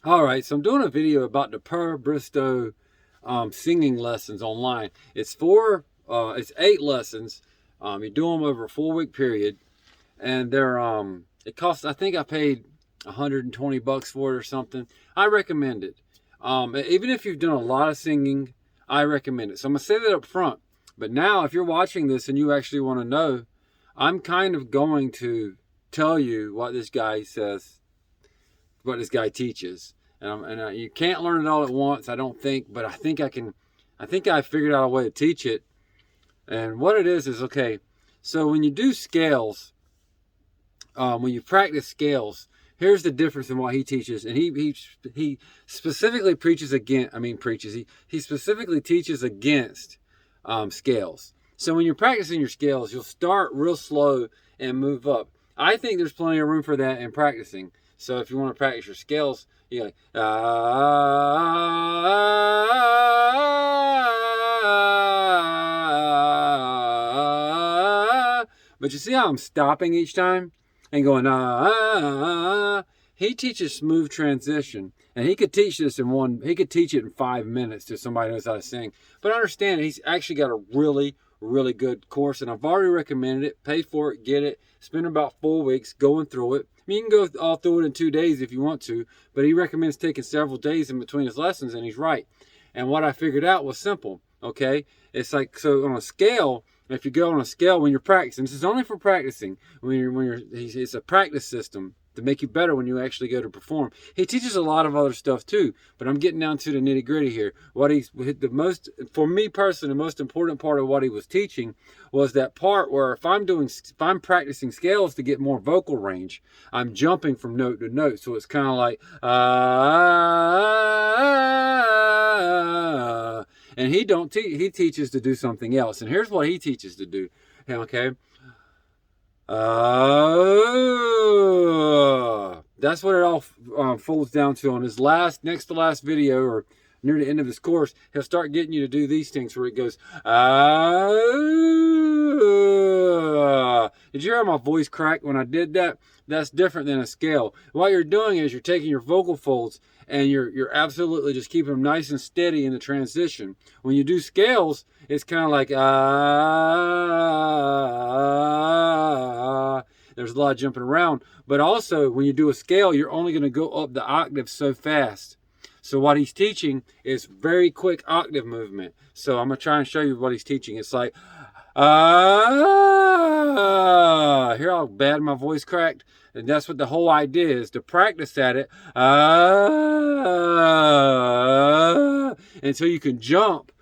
All right, so I'm doing a video about the Bristow singing lessons online. It's 8 lessons. You do them over a 4 week period, and it costs. I think I paid $120 for it or something. I recommend it. Even if you've done a lot of singing, I recommend it. So I'm gonna say that up front. But now, if you're watching this and you actually want to know, I'm kind of going to tell you what this guy says, what this guy teaches. You can't learn it all at once, I don't think, but I think I can. I think I figured out a way to teach it. And what it is okay. So when you do scales, when you practice scales, here's the difference in what he teaches. And he specifically preaches against. I mean, preaches. He specifically teaches against scales. So when you're practicing your scales, you'll start real slow and move up. I think there's plenty of room for that in practicing. So if you want to practice your scales, you're like, but you see how I'm stopping each time and going, He teaches smooth transition, and he could teach this he could teach it in 5 minutes to somebody who knows how to sing. But understand, he's actually got a really, really good course, and I've already recommended it. Pay for it, get it, spend about 4 weeks going through it. I mean, you can go all through it in 2 days if you want to, but he recommends taking several days in between his lessons, and he's right. And what I figured out was simple, okay? It's like, so on a scale, if you go on a scale when you're practicing, this is only for practicing, it's a practice system to make you better when you actually go to perform. He teaches a lot of other stuff too, but I'm getting down to the nitty gritty here. For me personally, the most important part of what he was teaching was that part where if I'm practicing scales to get more vocal range, I'm jumping from note to note. So it's kind of like, and he teaches to do something else. And here's what he teaches to do. Okay. That's what it all folds down to. On his next to last video, or near the end of his course, he'll start getting you to do these things where it goes, Did you hear my voice crack when I did that? That's different than a scale. What you're doing is you're taking your vocal folds and you're absolutely just keeping them nice and steady in the transition. When you do scales, it's kind of like there's a lot of jumping around. But also, when you do a scale, you're only going to go up the octave so fast. So what he's teaching is very quick octave movement. So I'm going to try and show you what he's teaching. It's like, hear how bad my voice cracked? And that's what the whole idea is, to practice at it until you can jump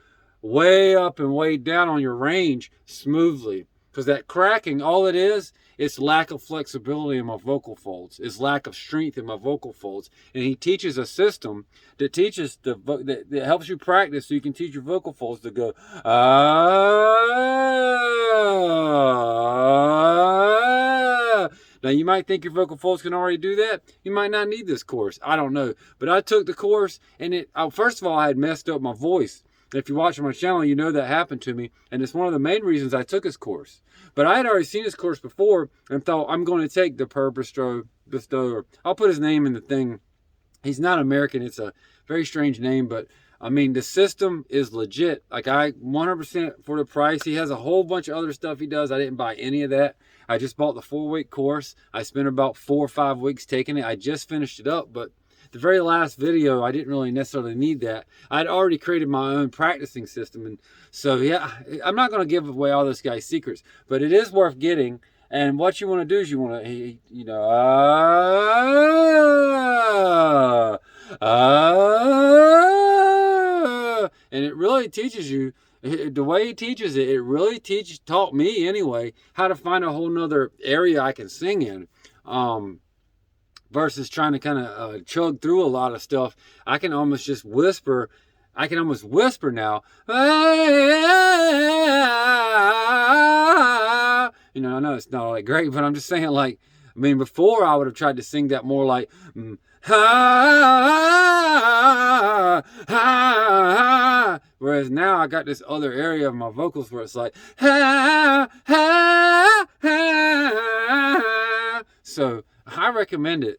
way up and way down on your range smoothly. Because that cracking, all it is, it's lack of flexibility in my vocal folds. It's lack of strength in my vocal folds. And he teaches a system that that helps you practice so you can teach your vocal folds to go Now, you might think your vocal folds can already do that. You might not need this course. I don't know. But I took the course, and first of all, I had messed up my voice. If you watch my channel, you know that happened to me, and it's one of the main reasons I took his course. But I had already seen his course before and thought, I'm going to take the Bristow, or I'll put his name in the thing. He's not American. It's a very strange name, but I mean, the system is legit. Like, I 100% for the price. He has a whole bunch of other stuff he does. I didn't buy any of that. I just bought the 4-week course. I spent about 4 or 5 weeks taking it. I just finished it up, but the very last video, I didn't really necessarily need that. I'd already created my own practicing system. And so, yeah, I'm not going to give away all this guy's secrets, but it is worth getting. And what you want to do is you want to, and it really teaches you, the way he teaches it, it really taught me anyway, how to find a whole nother area I can sing in. Versus trying to kind of chug through a lot of stuff. I can almost just whisper. I can almost whisper now. I know it's not all that great, but I'm just saying, like, I mean, before I would have tried to sing that more like, whereas now I got this other area of my vocals where it's like, so I recommend it.